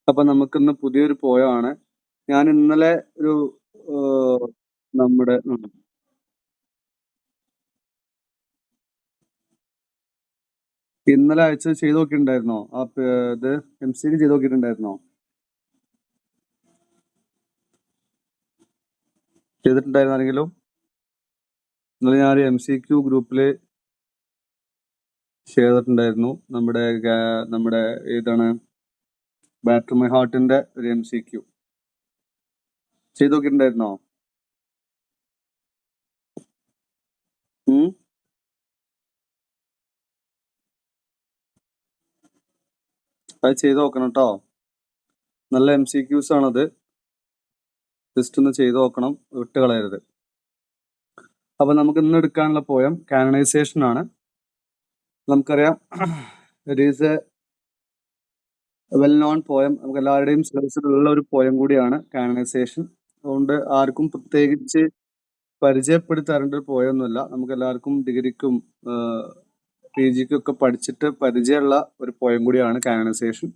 അപ്പൊ നമുക്കിന്ന് പുതിയൊരു പോയമാണ്. ഞാൻ ഇന്നലെ ഒരു നമ്മുടെ ഇന്നലെ അയച്ച് ചെയ്ത് നോക്കിയിട്ടുണ്ടായിരുന്നോ? ഇത് MCQ ചെയ്ത് നോക്കിയിട്ടുണ്ടായിരുന്നോ? ചെയ്തിട്ടുണ്ടായിരുന്നു ആരെങ്കിലും? ഇന്നലെ ഞാൻ MCQ ഗ്രൂപ്പില് ചെയ്തിട്ടുണ്ടായിരുന്നു. നമ്മുടെ ഏതാണ് ബാറ്റർ മൈ ഹാർട്ടിന്റെ ഒരു MCQ ചെയ്ത് നോക്കിയിട്ടുണ്ടായിരുന്നോ? അത് ചെയ്ത് നോക്കണം കേട്ടോ. നല്ല MCQs ആണത്. ജസ്റ്റ് ഒന്ന് ചെയ്ത് നോക്കണം, വിട്ട് കളയരുത്. അപ്പൊ നമുക്ക് ഇന്ന് എടുക്കാനുള്ള പോയം കാനണൈസേഷൻ ആണ്. നമുക്കറിയാം it is A well known poem. നമുക്ക് എല്ലാവരുടെയും സിലബസിലുള്ള ഒരു പോയം കൂടിയാണ് കാനണൈസേഷൻ. അതുകൊണ്ട് ആർക്കും പ്രത്യേകിച്ച് പരിചയപ്പെടുത്തി തരേണ്ട ഒരു പോയമൊന്നുമില്ല. നമുക്ക് എല്ലാവർക്കും ഡിഗ്രിക്കും PGക്കും ഒക്കെ പഠിച്ചിട്ട് പരിചയമുള്ള ഒരു പോയം കൂടിയാണ് canonization.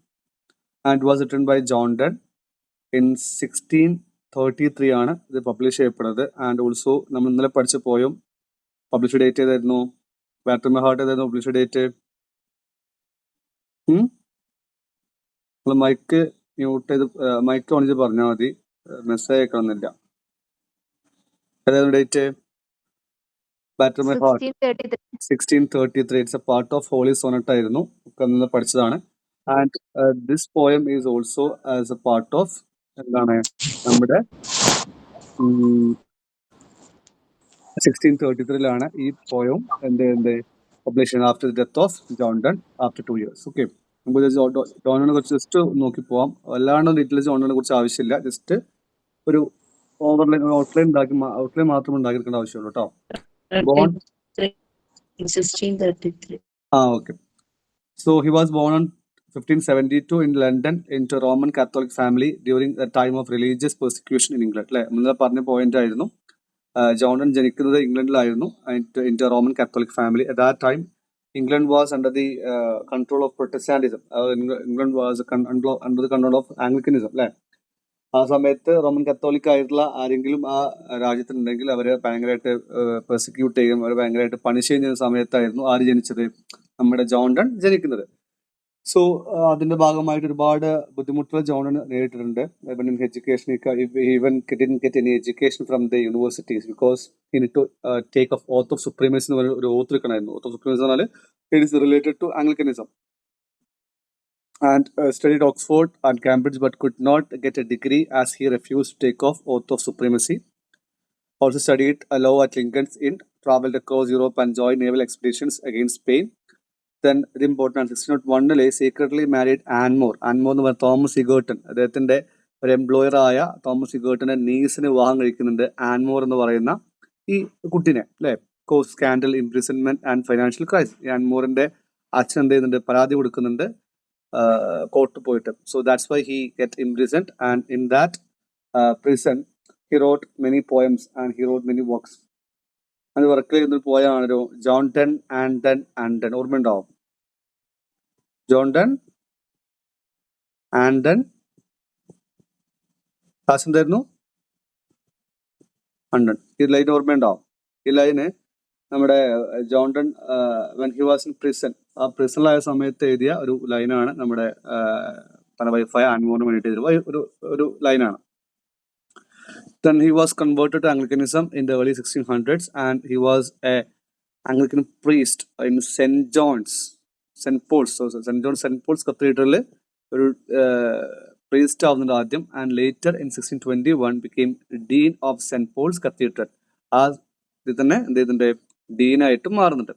And was written by John Donne in 1633 ആണ് ഇത് പബ്ലിഷ് ചെയ്യപ്പെടുന്നത്. ആൻഡ് ഓൾസോ നമ്മൾ ഇന്നലെ പഠിച്ച പോയം പബ്ലിഷ് ഡേറ്റ് ഏതായിരുന്നു? ബാറ്റർ മൈ ഹാർട്ട് ഏതായിരുന്നു പബ്ലിഷ് ഡേറ്റ്? നിങ്ങൾ മൈക്ക് മ്യൂട്ട് ചെയ്ത് മൈക്ക് ഓൺ ചെയ്ത് പറഞ്ഞാൽ മതി, മെസ്സേജ് അയക്കണമെന്നില്ല. ഏതായിരുന്നു date? Batter my heart 1633. It's a part of holy sonnet ആയിരുന്നു, ഒക്കെ പഠിച്ചതാണ്. And this poem is also as a part of എന്താണ് നമ്മുടെ 1633 ഈ പോയം എന്ത് പബ്ലിഷ് ചെയ്യുന്നത് after the death of John Donne after 2 years. Okay, നമുക്ക് ജോണിനെ കുറിച്ച് ജസ്റ്റ് നോക്കി പോവാം. അല്ലാണ്ട് ഡീറ്റെയിൽസ് ജോണിനെ കുറിച്ച് ആവശ്യമില്ല. ജസ്റ്റ് ഒരു ഔട്ട്ലൈൻ മാത്രം ഉണ്ടാക്കിയിരിക്കേണ്ട ആവശ്യമുള്ളൂ കേട്ടോ. Born 1633. Okay. So he was born on 1572 in London into a Roman Catholic family during the time of religious persecution in England. അല്ലെ, നമ്മൾ പറഞ്ഞ പോയിന്റ് ആയിരുന്നു. ജോൺ ജനിക്കുന്നത് ഇംഗ്ലണ്ടിലായിരുന്നു, into a Roman Catholic family. At that time, England was under the control of Protestantism. England was under the control of Anglicanism. അല്ലെ, ആ സമയത്ത് Roman Catholic ആയിട്ടുള്ള ആരെങ്കിലും ആ രാജ്യത്തുണ്ടെങ്കിൽ അവരെ ഭയങ്കരമായിട്ട് പെർസിക്യൂട്ട് ചെയ്യും, അവരെ ഭയങ്കരമായിട്ട് പണിഷ് ചെയ്യുന്ന സമയത്തായിരുന്നു ആര് ജനിച്ചത്? നമ്മുടെ ജോൺ ഡൺ ജനിക്കുന്നത്. സോ അതിന്റെ ഭാഗമായിട്ട് ഒരുപാട് ബുദ്ധിമുട്ടുകൾ ജോണിന് നേരിട്ടിട്ടുണ്ട്. Even get any education from the universities because he need to take of oath of supremacy എന്ന് പറഞ്ഞ ഒരു ഓത്ത് എടുക്കണമായിരുന്നു. ഓത്ത് ഓഫ് സുപ്രീമസി എന്ന് പറഞ്ഞാൽ it is related to Anglicanism. And studied Oxford and Cambridge but could not get a degree as he refused to take off oath of supremacy. Also studied law at Lincoln's Inn, traveled across Europe and joined naval expeditions against Spain. Then ഇത് important, 1601 secretly married ആൻമോർ. ആൻമോർ എന്ന് പറഞ്ഞാൽ Thomas ഇഗേർട്ടൺ, അദ്ദേഹത്തിന്റെ ഒരു employer ആയ Thomas ഇഗേർട്ടന്റെ നീസിന് വിവാഹം കഴിക്കുന്നുണ്ട് ആൻമോർ എന്ന് പറയുന്ന ഈ കുട്ടിനെ. അല്ലെ, cause scandal, imprisonment and financial crisis. ഈ ആൻമോറിന്റെ അച്ഛൻ എന്ത് ചെയ്യുന്നുണ്ട്? പരാതി കൊടുക്കുന്നുണ്ട് കോർട്ട് പോയിട്ട്. So that's why he get imprisoned and in that prison he wrote many poems and he wrote many works. അത് വർക്ക് ചെയ്യുന്നൊരു പോയമാണൊരു John done ആൻഡൺ. ഓർമ്മയുണ്ടാവും? John done ആൻഡൺ class എന്തായിരുന്നു? ആൻഡൺ. ഈ ലൈൻ ഓർമ്മയുണ്ടാവും? ഈ ലൈന് നമ്മുടെ John done when he was in prison, ആ പ്രിസണിലായ സമയത്ത് എഴുതിയ ഒരു ലൈനാണ്. നമ്മുടെ പല വൈഫായ ആൻമോറിന് വേണ്ടിയിട്ട് എഴുതിയ ഒരു ലൈനാണ്. Then he was converted to Anglicanism in the early 1600s and he was a Anglican priest in St. Paul's. So St. Paul's Cathedral ഒരു priest ആവുന്നുണ്ട് ആദ്യം. And later in 1621 became Dean of St. Paul's Cathedral. ആ ഇത് തന്നെ എന്ത് ഡീൻ ആയിട്ട് മാറുന്നുണ്ട്.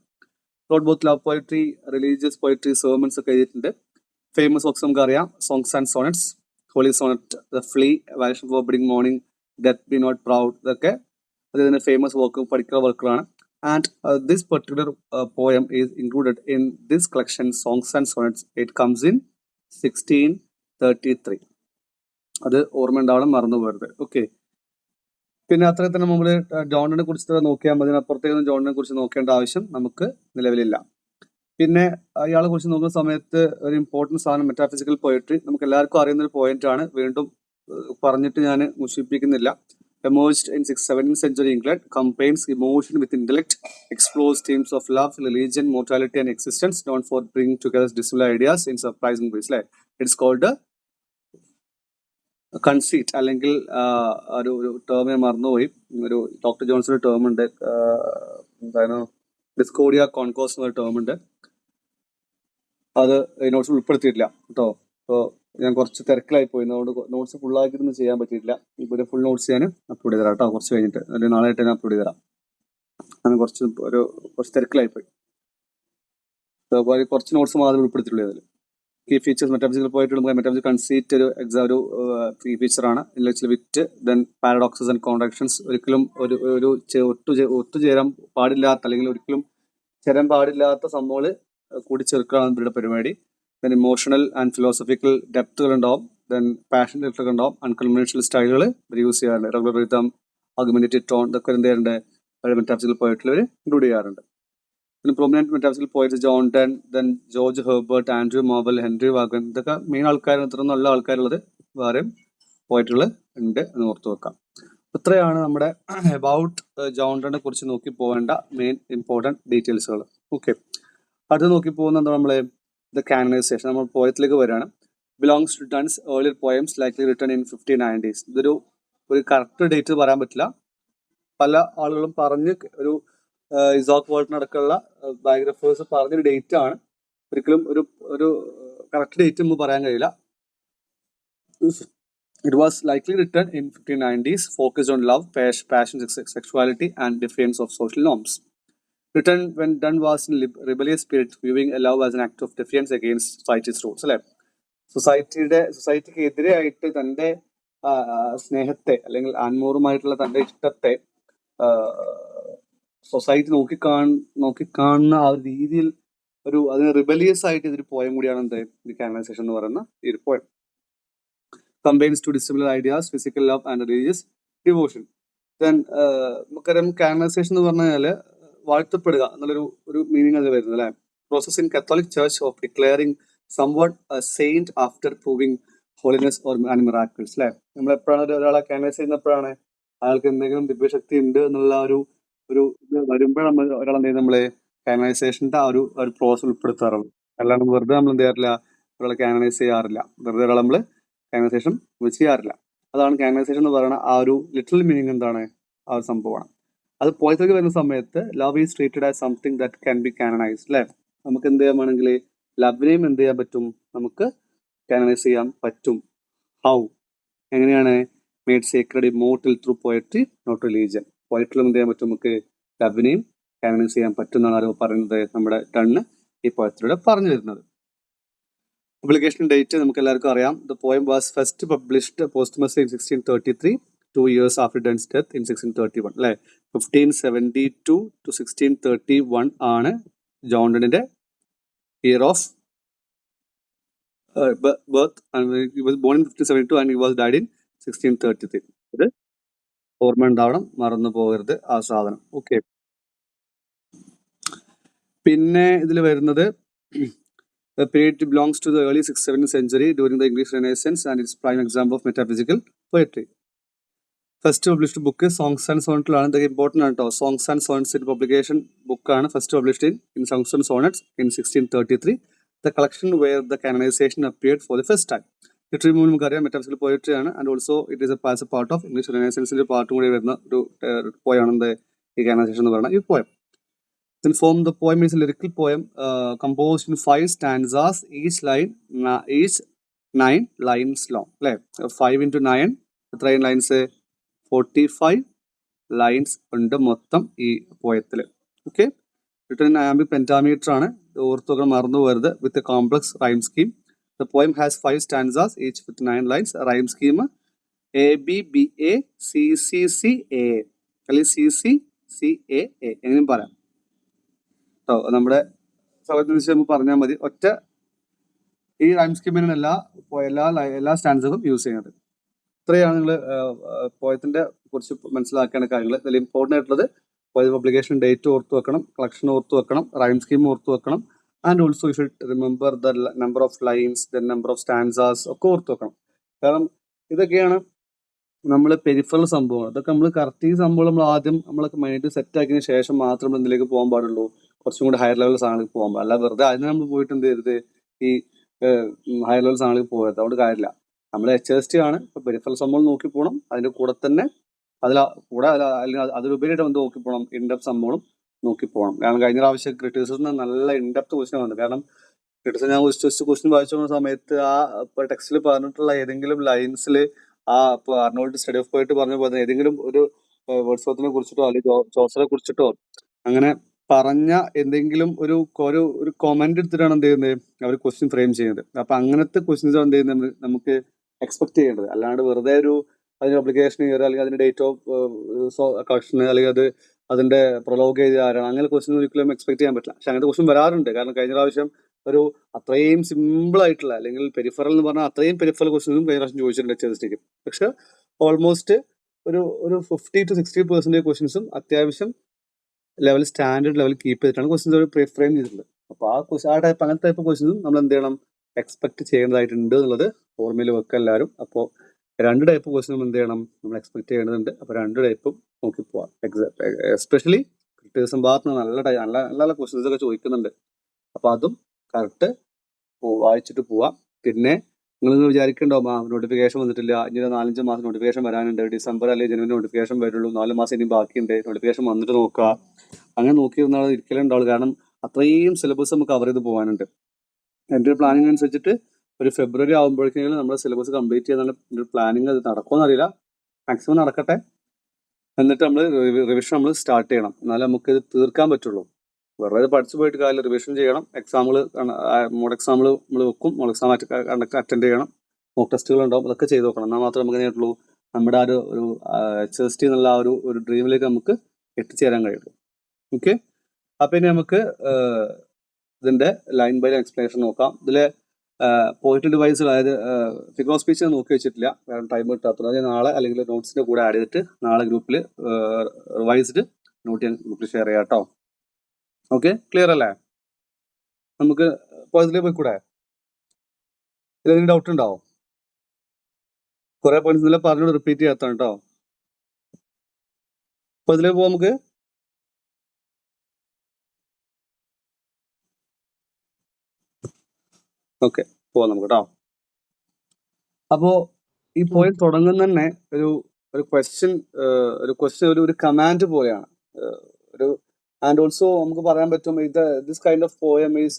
Wrote both love poetry, religious poetry, sermons ഒക്കെ എഴുതിയിട്ടുണ്ട്. ഫേമസ് വർക്ക്സ് നമുക്കറിയാം: songs and sonnets, holy sonnet, the flea, valediction forbidding mourning, death be not proud. ഇതൊക്കെ അദ്ദേഹത്തിന്റെ ഫേമസ് വർക്ക്, പഠിക്കുന്ന വർക്കുകളാണ്. And this particular poem is included in this collection songs and sonnets. It comes in 1633. അത് ഓർമ്മ ഉണ്ടാവണം, മറന്നു പോകരുത്. Okay, പിന്നെ അത്രയും തന്നെ നമ്മൾ ജോണിനെ കുറിച്ച് നോക്കിയാൽ മതി. അപ്പുറത്തേക്കൊന്നും ജോണിനെ കുറിച്ച് നോക്കേണ്ട ആവശ്യം നമുക്ക് നിലവിലില്ല. പിന്നെ ഇയാളെ കുറിച്ച് നോക്കുന്ന സമയത്ത് ഒരു ഇമ്പോർട്ടൻറ്റ് സാധനം മെറ്റാഫിസിക്കൽ പോയട്രി നമുക്ക് എല്ലാവർക്കും അറിയുന്ന ഒരു പോയിന്റ് ആണ്. വീണ്ടും പറഞ്ഞിട്ട് ഞാൻ മുഷിപ്പിക്കുന്നില്ല. Emerged in 17th century England, combines emotion with intellect, explores themes of love, religion, mortality, and existence, known for bringing together dissimilar ideas in surprising ways. It's called a conceit അല്ലെങ്കിൽ ഒരു term ഞാൻ മറന്നുപോയി. ഒരു doctor Johnson term ഉണ്ട്, എന്താണ് ഡിസ്കോഡിയ കോൺകോസ് എന്നൊരു term ഉണ്ട്. അത് നോട്ട്സ് ഉൾപ്പെടുത്തിയിട്ടില്ല കേട്ടോ. അപ്പോൾ ഞാൻ കുറച്ച് തിരക്കിലായി പോയി, അതുകൊണ്ട് നോട്ട്സ് ഫുള്ളാക്കിയിട്ടൊന്നും ചെയ്യാൻ പറ്റിയിട്ടില്ല. ഇപ്പോൾ ഒരു ഫുൾ നോട്ട്സ് ഞാൻ അപ്ലോഡ് ചെയ്ത് തരാം കേട്ടോ, കുറച്ച് കഴിഞ്ഞിട്ട്, അല്ലെങ്കിൽ നാളെ ആയിട്ട് ഞാൻ അപ്ലോഡ് ചെയ്ത് തരാം. അങ്ങനെ കുറച്ച് തിരക്കിലായി പോയി. അപ്പോൾ കുറച്ച് നോട്ട്സ് മാത്രമേ ഉൾപ്പെടുത്തിയിട്ടുള്ളൂ. അതിൽ കീ ഫീച്ചേഴ്സ് മെറ്റാഫിസിക്കൽ പോയിട്ട് മെറ്റാഫിസിക്കൽ കൺസീറ്റ് ഒരു കീ ഫീച്ചറാണ്. ഇന്റലക്ച്വൽ വിറ്റ്, ദെൻ പാരഡോക്സസ് ആൻഡ് കോൺട്രാക്ഷൻസ്. ഒരിക്കലും ഒരു ഒത്തുചേരാൻ പാടില്ലാത്ത അല്ലെങ്കിൽ ഒരിക്കലും ചേരാൻ പാടില്ലാത്ത സംഭവങ്ങൾ കൂടിച്ചേർക്കുകയാണ് ഇവരുടെ പരിപാടി. ദെൻ ഇമോഷണൽ ആൻഡ് ഫിലോസഫിക്കൽ ഡെപ്തുകൾ ഉണ്ടാവും. ദെൻ പാഷൻ ഡെപ്തുകൾ ഉണ്ടാവും. അൺകൺവെൻഷണൽ സ്റ്റൈലുകൾ ഇവർ യൂസ് ചെയ്യാറുണ്ട്. റെഗുലർ റിതം, ആർഗ്യുമെന്റേറ്റീവ് ടോൺ, ഇതൊക്കെ എന്ത് ചെയ്യാറുണ്ട് മെറ്റാഫിസിക്കൽ പോയിട്ടിൽ ഇവർ ഇൻക്ലൂഡ് ചെയ്യാറുണ്ട്. പിന്നെ prominent metaphysical poets John done, then George Herbert, Andrew marble, Henry Wagen, ഇതൊക്കെ മെയിൻ ആൾക്കാർ. ഇത്ര നല്ല ആൾക്കാരുള്ളത് വേറെയും പോയിറ്റുകൾ ഉണ്ട് എന്ന് ഓർത്ത് വെക്കാം. ഇത്രയാണ് നമ്മുടെ അബൌട്ട് ജോൺ ഡണിനെ കുറിച്ച് നോക്കി പോകേണ്ട മെയിൻ ഇമ്പോർട്ടൻറ്റ് ഡീറ്റെയിൽസുകൾ. ഓക്കെ, അടുത്ത് നോക്കി പോകുന്നത് നമ്മൾ ദ കാനനൈസേഷൻ. നമ്മൾ പോയത്തിലേക്ക് വരികയാണ്. Belongs to Donne's earlier poems likely written in 1590s. ഇതൊരു കറക്റ്റ് ഡേറ്റ് പറയാൻ പറ്റില്ല. പല ആളുകളും പറഞ്ഞ് ഒരു ഇസോക്ക് വാൾട്ടൺ അടക്കമുള്ള ബയോഗ്രഫേഴ്സ് പറഞ്ഞൊരു ഡേറ്റ് ആണ്. ഒരിക്കലും ഒരു കറക്റ്റ് ഡേറ്റ് നമുക്ക് പറയാൻ കഴിയില്ല. It was likely written in 1590s, focused on love, passion, sexuality, and defiance of social norms. Written when Donne was in rebellious spirit, viewing a love as an act of defiance against society's rules. അല്ലെ, സൊസൈറ്റിക്ക് എതിരെയായിട്ട് തൻ്റെ സ്നേഹത്തെ അല്ലെങ്കിൽ ആൺമോറുമായിട്ടുള്ള തൻ്റെ ഇഷ്ടത്തെ society നോക്കിക്കാണുന്ന ആ ഒരു രീതിയിൽ അതിന് റിബലിയസ് ആയിട്ട് ഇതൊരു പോയം കൂടിയാണ് എന്ത് ദി കാനനൈസേഷൻ എന്ന് പറയുന്ന ഈ ഒരു poem. Combines two dissimilar ideas, physical love and religious devotion. Then നമുക്കറിയാം കാനനൈസേഷൻ എന്ന് പറഞ്ഞു കഴിഞ്ഞാൽ വാഴ്ത്തപ്പെടുക എന്നുള്ളൊരു മീനിങ് അതിൽ വരുന്നത് അല്ലെ. Process in Catholic church of declaring somewhat a saint after proving holiness or miracles അല്ലെ. നമ്മൾ എപ്പോഴാണ് ഒരാളെ കാനനൈസ് ചെയ്യുന്നപ്പോഴാണ് അയാൾക്ക് എന്തെങ്കിലും ദിവ്യശക്തി ഉണ്ട് എന്നുള്ള ഒരു വരുമ്പോഴാണ് നമ്മൾ ഒരാൾ എന്ത് ചെയ്യുന്നത്, നമ്മള് കാനനൈസേഷന്റെ ആ ഒരു പ്രോസസ് ഉൾപ്പെടുത്താറുള്ളൂ. അല്ലാണ്ട് വെറുതെ നമ്മൾ എന്ത് ചെയ്യാറില്ല, ഒരാളെ കാനനൈസ് ചെയ്യാറില്ല. വെറുതെ ഒരാളെ നമ്മൾ കാനനൈസേഷൻ ചെയ്യാറില്ല. അതാണ് കാനനൈസേഷൻ എന്ന് പറയുന്ന ആ ഒരു ലിറ്ററൽ മീനിങ് എന്താണ്, ആ ഒരു സംഭവമാണ്. അത് പോയത്തിലേക്ക് വരുന്ന സമയത്ത് love is treated as something that can be canonised അല്ലെ. നമുക്ക് എന്ത് ചെയ്യാൻ വേണമെങ്കിൽ ലവിനെയും എന്ത് ചെയ്യാൻ പറ്റും, നമുക്ക് കാനനൈസ് ചെയ്യാൻ പറ്റും. ഹൗ, എങ്ങനെയാണ്? Made sacred immortal through poetry not religion. പോയട്രിലും എന്ത് ചെയ്യാൻ പറ്റും, നമുക്ക് ലവിനെയും കാനനൈസ് ചെയ്യാൻ പറ്റും എന്നാണ് അറിവ് പറയുന്നത്. നമ്മുടെ ഡണ്ണ് ഈ പോയത്തിലൂടെ പറഞ്ഞു തരുന്നത്. പബ്ലിക്കേഷൻ ഡേറ്റ് നമുക്ക് എല്ലാവർക്കും അറിയാം. The poem was first published പോസ്റ്റ്മസ്ലി in 1633, 2 years after Donne's death in 1631 അല്ലെ. 1572 to 1631 ആണ് ജോൺ ഡണ്ണിന്റെ year of birth, and he was born in 1572 and he was died in 1633. ഇത് ഓർമ്മ ഉണ്ടാവണം, മറന്നു പോകരുത് ആ സാധനം. ഓക്കെ, പിന്നെ ഇതിൽ വരുന്നത് the period belongs to the early 17th century during the English Renaissance and its prime example of metaphysical poetry. First published book songs and സോണറ്റിലാണ്. ഇതൊക്കെ ഇമ്പോർട്ടൻ്റ് ആണ് കേട്ടോ. സോങ്സ് ആൻഡ് സോണറ്റ്സ് പബ്ലിക്കേഷൻ ബുക്കാണ് first published in songs and sonnets in 1633. The collection where the canonization appeared for the first time. Literary movement നമുക്കറിയാം metaphysical poetry ആണ്. And also it is as a part of English റിനൈസൻസിന്റെ പാർട്ടും കൂടി വരുന്ന ഒരു പോയാണ് ഈ കാനനൈസേഷൻ എന്ന് പറയുന്നത് ഈ poem. Then form the poem is a lyrical poem composed in 5 stanzas, each 9 lines long. 5 into 9 എത്ര ലൈൻസ്? 45 ലൈൻസ് ഉണ്ട് മൊത്തം ഈ പോയത്തിൽ. Okay, written in iambic pentameter ആണ്. ഓർത്തുകൾ മറന്നു വരുത്. With a complex rhyme scheme. The poem has 5 stanzas, each with 9 lines. Rhyme scheme ABBA CCCA അല്ലെങ്കിൽ CCCAA എങ്ങനെയും പറയാം. നമ്മുടെ സൗകര്യത്തിന് നമുക്ക് പറഞ്ഞാൽ മതി. ഒറ്റ ഈ റൈം സ്കീമിന് എല്ലാ സ്റ്റാൻഡുകളും യൂസ് ചെയ്യുന്നത്. ഇത്രയാണ് നിങ്ങൾ പോയത്തിന്റെ കുറിച്ച് മനസ്സിലാക്കേണ്ട കാര്യങ്ങൾ. ഇതിൽ ഇമ്പോർട്ടൻ്റ് ആയിട്ടുള്ളത് പോയ പബ്ലിക്കേഷൻ ഡേറ്റ് ഓർത്തു വെക്കണം, കളക്ഷൻ ഓർത്തു വെക്കണം, റൈം സ്കീം ഓർത്തു വെക്കണം, and also you should remember the number of lines, the number of stanzas ഒക്കെ ഓർത്ത് വെക്കണം. കാരണം ഇതൊക്കെയാണ് നമ്മൾ പെരിഫറൽ സംഭവങ്ങൾ. ഇതൊക്കെ നമ്മൾ കറക്റ്റ് ഈ സംഭവം നമ്മൾ ആദ്യം നമ്മളൊക്കെ മൈൻഡ് സെറ്റ് ആക്കിയതിന് ശേഷം മാത്രം നമ്മൾ എന്തിലേക്ക് പോകാൻ പാടുള്ളൂ, കുറച്ചും കൂടി ഹയർ ലെവൽ സാധനങ്ങൾക്ക് പോകാൻ പാടില്ല. അല്ല വെറുതെ അതിന് നമ്മൾ പോയിട്ട് എന്ത് ചെയ്യരുത്, ഈ ഹയർ ലെവൽ സാധനങ്ങൾക്ക് പോകരുത്. അതുകൊണ്ട് കാര്യമില്ല. നമ്മൾ HST ആണ്, ഇപ്പൊ പെരിഫറൽ സംഭവം നോക്കി പോകണം. അതിന്റെ കൂടെ തന്നെ അല്ലെങ്കിൽ അതിലുപരിയായിട്ട് എന്ത് നോക്കി പോകണം, ഇൻഡെപ്ത് സംഭവം നോക്കി പോകണം. കാരണം കഴിഞ്ഞ പ്രാവശ്യം ക്രിറ്റിസിസം നല്ല ഇൻഡെപ്ത് ക്വസ്റ്റ്യൻ വന്നു. കാരണം ക്രിറ്റിസിസം ഞാൻ ക്വസ്റ്റ്യൻ വായിച്ചു പോകുന്ന സമയത്ത് ആ ടെക്സ്റ്റിൽ പറഞ്ഞിട്ടുള്ള ഏതെങ്കിലും ലൈൻസിൽ ഇപ്പൊ അർണോൾഡ് സ്റ്റഡി ഓഫ് പോയിട്ട് പറഞ്ഞ പോലെ ഏതെങ്കിലും ഒരു വേർഡ്സ്വർത്തിനെ കുറിച്ചിട്ടോ അല്ലെങ്കിൽ ജോസറെ കുറിച്ചിട്ടോ അങ്ങനെ പറഞ്ഞ എന്തെങ്കിലും ഒരു കൊമന്റ് എടുത്തിട്ടാണ് എന്ത് ചെയ്യുന്നത്, അവർ ക്വസ്റ്റ്യൻ ഫ്രെയിം ചെയ്യുന്നത്. അപ്പൊ അങ്ങനത്തെ ക്വസ്റ്റ്യൻസ് എന്ത് ചെയ്യുന്നത് നമുക്ക് എക്സ്പെക്ട് ചെയ്യേണ്ടത്. അല്ലാണ്ട് വെറുതെ അതിന്റെ അപ്ലിക്കേഷൻ ഇയർ അല്ലെങ്കിൽ അതിന്റെ ഡേറ്റ് ഓഫ് കളക്ഷൻ അല്ലെങ്കിൽ അതിന്റെ പ്രൊലോഗ് ചെയ്ത ആരാണ്, അങ്ങനെ ക്വസ്റ്റ്യൻ ഒരിക്കലും എക്സ്പെക്ട് ചെയ്യാൻ പറ്റില്ല. പക്ഷെ അങ്ങനത്തെ ക്വസ്റ്റ്യൻ വരാറുണ്ട്. കാരണം കഴിഞ്ഞ പ്രാവശ്യം അത്രയും സിമ്പിൾ ആയിട്ടുള്ള അല്ലെങ്കിൽ പെരിഫറൽ എന്ന് പറഞ്ഞാൽ അത്രയും പെരിഫറൽ ക്വസ്റ്റ്യൻസും കഴിഞ്ഞ പ്രാവശ്യം ചോദിച്ചിട്ടുണ്ട് HSTക്ക്. പക്ഷെ ഓൾമോസ്റ്റ് ഒരു 50 to 60% ക്വസ്റ്റ്യൻസും അത്യാവശ്യം സ്റ്റാൻഡേർഡ് ലെവൽ കീപ്പ് ചെയ്തിട്ടാണ് ക്വസ്റ്റ്യൻസ് ഫ്രെയിം ചെയ്തിട്ടുള്ളത്. അപ്പോൾ അങ്ങനത്തെ ടൈപ്പ് ക്വസ്റ്റ്യൻസും നമ്മൾ എന്ത് ചെയ്യണം, എക്സ്പെക്ട് ചെയ്യേണ്ടതായിട്ടുണ്ട് എന്നുള്ളത് ഓർമ്മയിൽ വെക്കുക എല്ലാവരും. അപ്പോൾ 2 ടൈപ്പ് ക്വസ്റ്റ്യനും എന്ത് ചെയ്യണം, നമ്മൾ എക്സ്പെക്ട് ചെയ്യേണ്ടതുണ്ട്. അപ്പോൾ 2 ടൈപ്പും നോക്കി പോവാം. എസ്പെഷ്യലി ക്രിറ്റിസിസം ഭാഗത്ത് നല്ല നല്ല ക്വസ്റ്റ്യൻസ് ഒക്കെ ചോദിക്കുന്നുണ്ട്. അപ്പോൾ അതും കറക്റ്റ് വായിച്ചിട്ട് പോവാം. പിന്നെ നിങ്ങൾ വിചാരിക്കണ്ടാവും നോട്ടിഫിക്കേഷൻ വന്നിട്ടില്ല, ഇനി 4-5 മാസം നോട്ടിഫിക്കേഷൻ വരാനുണ്ട്, ഡിസംബർ അല്ലെങ്കിൽ ജനുവരി നോട്ടിഫിക്കേഷൻ വരുള്ളൂ, 4 മാസം ഇനി ബാക്കിയുണ്ട്, നോട്ടിഫിക്കേഷൻ വന്നിട്ട് നോക്കുക. അങ്ങനെ നോക്കിയിരുന്നാൽ ഇരിക്കലുണ്ടാവുള്ളൂ. കാരണം അത്രയും സിലബസ് നമുക്ക് കവർ ചെയ്ത് പോകാനുണ്ട്. എൻ്റെ ഒരു പ്ലാനിങ് അനുസരിച്ചിട്ട് ഒരു ഫെബ്രുവരി ആകുമ്പോഴേക്കെങ്കിലും നമ്മുടെ സിലബസ് കംപ്ലീറ്റ് ചെയ്യാനുള്ള ഒരു പ്ലാനിങ്. അത് നടക്കുമെന്ന് അറിയില്ല, മാക്സിമം നടക്കട്ടെ. എന്നിട്ട് നമ്മൾ റിവിഷൻ നമ്മൾ സ്റ്റാർട്ട് ചെയ്യണം, എന്നാലേ നമുക്ക് ഇത് തീർക്കാൻ പറ്റുള്ളൂ. വെറുതെ പഠിച്ചു പോയിട്ട് കാര്യം, റിവിഷൻ ചെയ്യണം. എക്സാമുകൾ മോഡ് എക്സാമുകൾ നമ്മൾ വെക്കും, മോഡ് എക്സാം അറ്റൻഡ് ചെയ്യണം, മോക്ക് ടെസ്റ്റുകൾ ഉണ്ടാവും, അതൊക്കെ ചെയ്ത് നോക്കണം. എന്നാൽ മാത്രമേ നമുക്ക് നേരിട്ടുള്ളൂ നമ്മുടെ ഒരു HST എന്നുള്ള ഒരു ഡ്രീമിലേക്ക് നമുക്ക് എത്തിച്ചേരാൻ കഴിയുള്ളൂ. ഓക്കെ, അപ്പം ഇനി നമുക്ക് ഇതിന്റെ ലൈൻ ബൈ ലൈൻ എക്സ്പ്ലനേഷൻ നോക്കാം. ഇതിലെ പോയിന്റ് ഡിവൈസ്, അതായത് ഫിഗർ ഓഫ് സ്പീച്ച് നോക്കി വെച്ചിട്ടില്ല, കാരണം ടൈം കിട്ടാത്തത്. അത് നാളെ അല്ലെങ്കിൽ നോട്ട്സിന്റെ കൂടെ ആഡ് ചെയ്തിട്ട് നാളെ ഗ്രൂപ്പിൽ റിവൈസ്ഡ് നോട്ട് ഞാൻ ഗ്രൂപ്പിൽ ഷെയർ ചെയ്യാം കേട്ടോ. ഓക്കെ, ക്ലിയർ അല്ലേ? നമുക്ക് ഇതിലേക്ക് പോയിക്കൂടെ? ഇതിലെന്തെങ്കിലും ഡൗട്ട് ഉണ്ടാവും? കുറെ പോയിന്റ്സ് ഇന്നലെ പറഞ്ഞോട് റിപ്പീറ്റ് ചെയ്യാത്താണ് കേട്ടോ. അപ്പൊ ഇതിലേക്ക് പോവാം നമുക്ക്. ഓക്കെ, പോവാം നമുക്ക് കേട്ടോ. അപ്പോ ഈ പോയിന്റ് തുടങ്ങുന്ന തന്നെ ഒരു ക്വസ്റ്റ്യൻ ഒരു കമാൻഡ് പോലെയാണ്. ആൻഡ് ഓൾസോ നമുക്ക് പറയാൻ പറ്റും this kind of poem is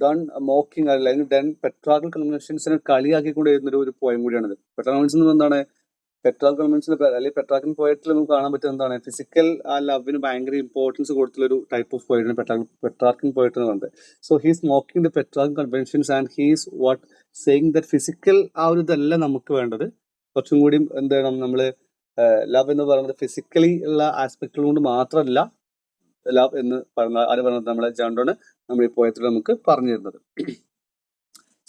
done mocking അല്ലെങ്കിൽ ഡൺ പെട്രാർക്കൽ കൺവെൻഷൻസിനെ കളിയാക്കിക്കൊണ്ട് വരുന്ന ഒരു പോയം കൂടിയാണിത്. പെട്രാർക്കൽ കൺവെൻഷൻ എന്താണ്? പെട്രാർക്കൽ കൺവെൻഷൻ അല്ലെങ്കിൽ പെട്രാർക്കൽ പോയറ്റിൽ നമുക്ക് കാണാൻ പറ്റുന്നത് എന്താണ്? ഫിസിക്കൽ ആ ലവിന് ഭയങ്കര ഇമ്പോർട്ടൻസ് കൊടുത്തുള്ള ഒരു ടൈപ്പ് ഓഫ് പോയിട്ടാണ് പെട്രാർക്കൽ പോയറ്റ് എന്ന് പറയുന്നത്. So he's mocking the Petrarchan conventions and he's what saying that physical ആ ഒരു ഇതല്ല നമുക്ക് വേണ്ടത്. കുറച്ചും കൂടി എന്ത് വേണം, നമ്മൾ ലവ് എന്ന് പറയുന്നത് ഫിസിക്കലി ഉള്ള ആസ്പെക്റ്റുകൾ കൊണ്ട് മാത്രമല്ല ലവ് എന്ന് പറയുന്നത് നമ്മളെ ജോൺഡാണ് നമ്മൾ ഈ പോയത്തിൽ നമുക്ക് പറഞ്ഞു തരുന്നത്.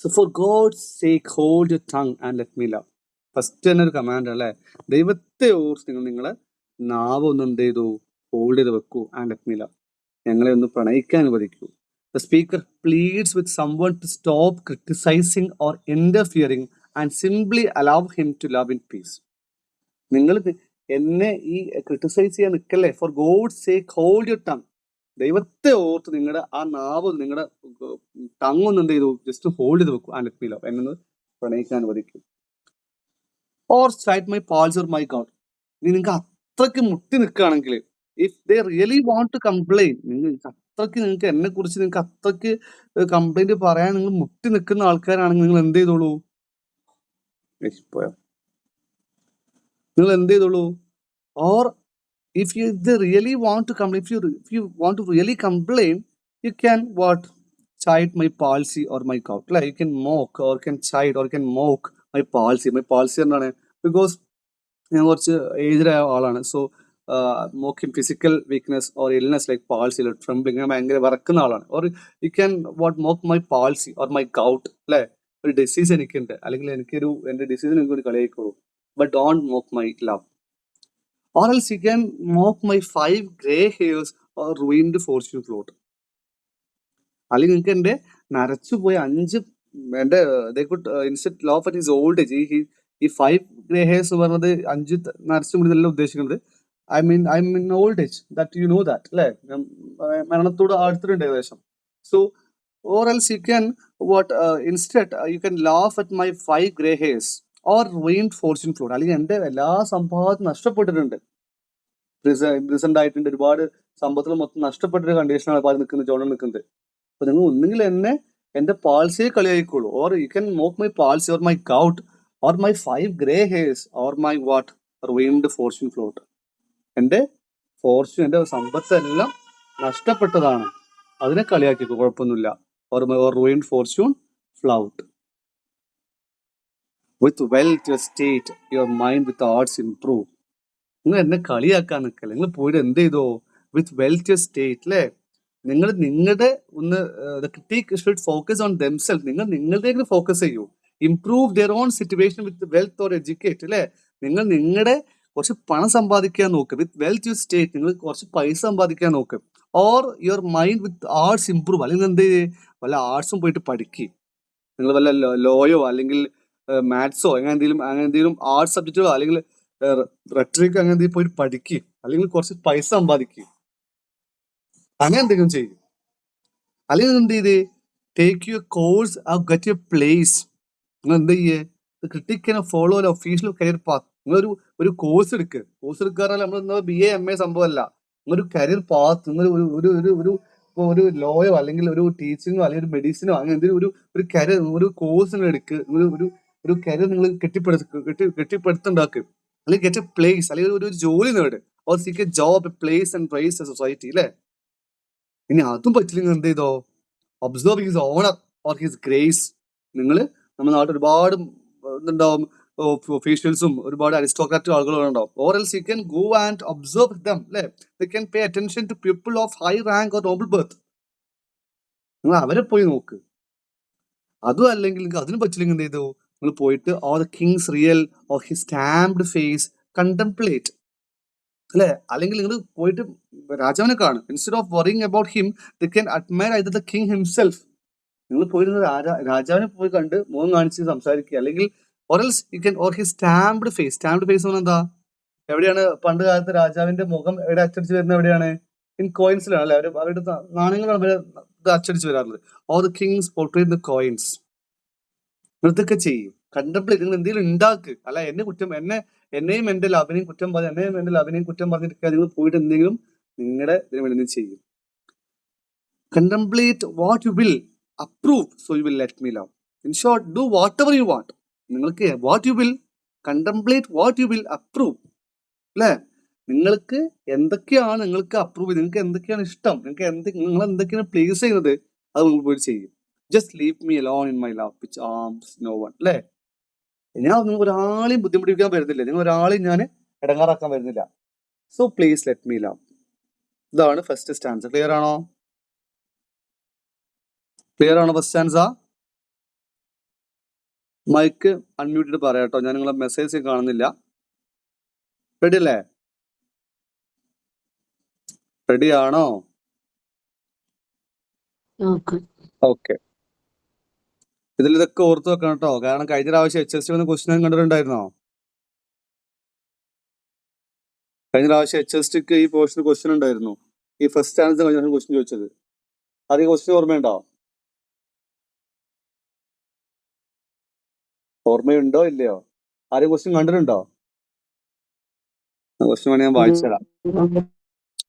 So for God's sake hold your tongue and let me love. First തന്നെ ഒരു കമാൻഡ് അല്ലേ, ദൈവത്തെ ഓർത്ത് നിങ്ങളെ നാവ് ഒന്ന് എന്ത് ചെയ്തു, ഹോൾഡ് ചെയ്ത് വെക്കൂ. ആൻഡ് ലെറ്റ് മീ ലവ്, ഞങ്ങളെ ഒന്ന് പ്രണയിക്കാൻ അനുവദിക്കൂ. The speaker pleads with someone to stop criticising or interfering and simply allow him to love in peace. നിങ്ങൾ എന്നെ ഈ ക്രിട്ടിസൈസ് ചെയ്യാൻ നിൽക്കല്ലേ. For God sake hold your tongue, ദൈവത്തെ ഓർത്ത് നിങ്ങളുടെ ആ നാവ്, നിങ്ങളുടെ ടങ് ഒന്ന് എന്ത് ചെയ്തു, ജസ്റ്റ് ഹോൾഡ് ചെയ്ത് വെക്കും. ആൻഡ് ലെറ്റ് മീ ലവ്, എന്നൊന്ന് പ്രണയിക്കാൻ അനുവദിക്കും. Or straight my pals or my god, നിങ്ങൾക്ക് അത്രയ്ക്ക് മുട്ടി നിൽക്കുകയാണെങ്കിൽ, if they really want to complain, നിങ്ങൾക്ക് എന്നെ കുറിച്ച് നിങ്ങൾക്ക് അത്രയ്ക്ക് കംപ്ലൈന്റ് പറയാൻ നിങ്ങൾ മുട്ടി നിൽക്കുന്ന ആൾക്കാരാണെങ്കിൽ നിങ്ങൾ എന്ത് ചെയ്തോളൂ, നിങ്ങൾ എന്ത് ചെയ്തോളൂ. Or if they really want to complain, if you want to really complain, you can chide my palsy or my gout. Like you can mock or can chide or can mock my palsy. My palsy എന്താണ്? Because ഞാൻ കുറച്ച് aged ആയ ആളാണ്. So mock physical weakness or illness like palsy, trembling, ഞാൻ ഭയങ്കര വറക്കുന്ന ആളാണ്. Or you can mock my palsy or my gout, അല്ലെ ഒരു ഡിസീസ് എനിക്കുണ്ട്, അല്ലെങ്കിൽ എൻ്റെ ഡിസീസിന് എനിക്കൊരു കളിയായിക്കോളൂ. But don't mock my love. Or else you can mock my 5 grey hairs or ruined fortune float. അല്ലെങ്കിൽ നിങ്ങൾക്ക് എന്റെ നരച്ചു പോയ 5 എന്റെ they could instead laugh at his old age. ഈ 5 grey hairs എന്ന് പറഞ്ഞത് 5 നരച്ചു മുടിയല്ല ഉദ്ദേശിക്കുന്നത്. I mean old age that you know that അല്ലെ, മരണത്തോട് അടുത്തിട്ടുണ്ട് ഏകദേശം. So or else you can instead you can laugh at my 5 grey hairs or ruined fortune float. അല്ലെങ്കിൽ എന്റെ എല്ലാ സമ്പാദ്യം നഷ്ടപ്പെട്ടിട്ടുണ്ട്, പ്രിസന്റ് ആയിട്ടുണ്ട്, ഒരുപാട് സമ്പത്തുകൾ മൊത്തം നഷ്ടപ്പെട്ടൊരു കണ്ടീഷനാണ് ഇപ്പോൾ നിൽക്കുന്നത്, ജോൺ നിൽക്കുന്നത്. അപ്പൊ നിങ്ങൾ ഒന്നുകിൽ എന്റെ പാൾസിയെ കളിയായിക്കോളൂ, or you can mock my palsy or my gout or my 5 grey hairs or my what ruined fortune flout. എന്റെ ഫോർച്യൂൺ, എന്റെ സമ്പത്തെല്ലാം നഷ്ടപ്പെട്ടതാണ്, അതിനെ കളിയാക്കിക്കോ, കുഴപ്പമൊന്നുമില്ല. Or ruined fortune flout. With wealth your state your mind with arts improve. നിങ്ങൾ എന്നെ കളിയാക്കാൻ നിൽക്കല്ലേ, നിങ്ങൾ പോയിട്ട് എന്ത് ചെയ്തോ, വിത്ത് വെൽത്ത് യുവർ സ്റ്റേറ്റ് അല്ലേ, നിങ്ങൾ നിങ്ങളുടെ ഒന്ന് critic should focus on themself. നിങ്ങൾ നിങ്ങളുടെ ഫോക്കസ് ചെയ്യൂ. Improve their on situation with wealth or educate അല്ലേ, നിങ്ങൾ നിങ്ങളുടെ കുറച്ച് പണം സമ്പാദിക്കാൻ നോക്ക്. വിത്ത് വെൽത്ത് യു സ്റ്റേറ്റ്, നിങ്ങൾ കുറച്ച് പൈസ സമ്പാദിക്കാൻ നോക്ക്. Or your mind with arts improve, അല്ലെങ്കിൽ എന്ത് വല്ല ആർട്സും പോയിട്ട് പഠിക്കുക. നിങ്ങൾ വല്ല ലോയോ അല്ലെങ്കിൽ മാത്സോ അങ്ങനെ എന്തെങ്കിലും ആർട്സ് സബ്ജക്റ്റോ അല്ലെങ്കിൽ റെട്രിക് അങ്ങനെ എന്തെങ്കിലും പോയിട്ട് പഠിക്കുക, അല്ലെങ്കിൽ കുറച്ച് പൈസ സമ്പാദിക്കുക, അങ്ങനെ എന്തെങ്കിലും ചെയ്യും. അല്ലെങ്കിൽ എന്ത് ചെയ്ത് take your course get your place. നിങ്ങൾ എന്ത് ചെയ്യേ, ക്രിട്ടിക് ഫോളോ അല്ല ഒഫീഷ്യൽ കരിയർ പാത്ത്. നിങ്ങളൊരു കോഴ്സ് എടുക്കുക. കോഴ്സ് എടുക്കുക നമ്മൾ BA MA സംഭവമല്ല, നിങ്ങളൊരു കരിയർ പാത്ത്. നിങ്ങൾ ഒരു ലോയോ അല്ലെങ്കിൽ ഒരു ടീച്ചിങ്ങോ അല്ലെങ്കിൽ ഒരു മെഡിസിനോ അങ്ങനെ എന്തെങ്കിലും ഒരു കരിയർ, ഒരു കോഴ്സ് നിങ്ങൾ എടുക്കുക. ഒരു കരിയർ നിങ്ങൾ കെട്ടിപ്പടുത്തുണ്ടാക്കുക. അല്ലെങ്കിൽ ഗെറ്റ് എ പ്ലേസ്, അല്ലെങ്കിൽ ഒരു ജോലി നേട്. Or seek a job, a place and rise a society അല്ലേ. ഇനി അതും പറ്റില്ലെങ്കിൽ എന്ത് ചെയ്തോ, observe his honour or his grace. നിങ്ങൾ നമ്മുടെ നാട്ടിൽ ഒരുപാട് ഇതുണ്ടാവും, ഒഫീഷ്യൽസും ഒരുപാട് അരിസ്റ്റോക്രാറ്റ് ആളുകളുണ്ടാവും. Or else you can go and observe them അല്ലേ, they can pay attention to people of high rank or noble birth. നിങ്ങൾ അവരെ പോയി നോക്ക്. അതും അല്ലെങ്കിൽ അതിന് പറ്റില്ലെങ്കിൽ എന്ത് ചെയ്തു, നിങ്ങൾ പോയിട്ട് or the king's real or his stamped face contemplate അല്ലെ. അല്ലെങ്കിൽ നിങ്ങൾ പോയിട്ട് രാജാവിനെ കാണും. Instead of worrying about him they can admire either the king himself. നിങ്ങൾ പോയിരുന്ന രാജാവിനെ പോയി കണ്ട് മുഖം കാണിച്ച് സംസാരിക്കുക. അല്ലെങ്കിൽ or else you can or his stamped face. Stamped face എന്ന് പറഞ്ഞാൽ എന്താ, എവിടെയാണ് പണ്ട് കാലത്ത് രാജാവിന്റെ മുഖം എവിടെ അച്ചടിച്ച് വരുന്നത്, എവിടെയാണ് ഇൻ കോയിൻസിലാണ് അല്ലെ, അവരുടെ നാണയങ്ങളാണ് അവര് അച്ചടിച്ച് വരാറുള്ളത്. Or the Kings portrait the coins. ഇതൊക്കെ ചെയ്യും. കണ്ടംപ്ലേറ്റ്, നിങ്ങൾ എന്തെങ്കിലും ഉണ്ടാക്ക്. അല്ല എന്നെയും എന്റെ ലവിനെയും കുറ്റം പറഞ്ഞിരിക്കുക. നിങ്ങൾ പോയിട്ട് എന്തെങ്കിലും നിങ്ങളുടെ ഇതിന് വേണ്ടി ചെയ്യും. Contemplate what you will approve, so you will let me love. In short, do whatever you want. നിങ്ങൾക്ക് what you will contemplate, what you will approve അല്ലേ. നിങ്ങൾക്ക് എന്തൊക്കെയാണ് നിങ്ങൾക്ക് അപ്രൂവ് ചെയ്ത്, നിങ്ങൾക്ക് എന്തൊക്കെയാണ് ഇഷ്ടം, നിങ്ങൾ എന്തൊക്കെയാണ് പ്ലേസ് ചെയ്യുന്നത്, അത് നിങ്ങൾ പോയി ചെയ്യും. Just leave me alone in my love which arms no one അല്ലേ. ഞാൻ നിങ്ങൾ ഒരാളെയും ബുദ്ധിമുട്ടിക്കാൻ വരുന്നില്ല, നിങ്ങൾ ഒരാളെയും ഞാൻ ഇടങ്ങാറാക്കാൻ വരുന്നില്ല. So please let me love. ഇതാണ് ഫസ്റ്റ് സ്റ്റാൻസ. ക്ലിയർ ആണോ? First stanza. മൈക്ക് അൺമ്യൂട്ട് ചെയ്ത് പറയാം കേട്ടോ, ഞാൻ നിങ്ങളെ മെസ്സേജ് കാണുന്നില്ല. റെഡി അല്ലേ? റെഡി ആണോ? ഓക്കെ. ഇതൊക്കെ ഓർത്ത് വെക്കണം കേട്ടോ, കാരണം കഴിഞ്ഞ പ്രാവശ്യം HST വന്ന ക്വസ്റ്റ്യൻ കണ്ടിട്ടുണ്ടായിരുന്നോ? കഴിഞ്ഞ പ്രാവശ്യം HSTക്ക് ഈ പോർഷന് ക്വസ്റ്റ്യൻ ഉണ്ടായിരുന്നു. ഈ ഫസ്റ്റ് സ്റ്റാൻസ് കഴിഞ്ഞ ക്വസ്റ്റ്യൻ ചോദിച്ചത്, അത് ഈ ക്വസ്റ്റ്യൻ ഓർമ്മയുണ്ടോ? ഓർമ്മയുണ്ടോ ഇല്ലയോ? ആരും ക്വസ്റ്റ്യൻ കണ്ടിട്ടുണ്ടോ? ക്വസ്റ്റ്യൻ വേണേ ഞാൻ വായിച്ചു തരാം.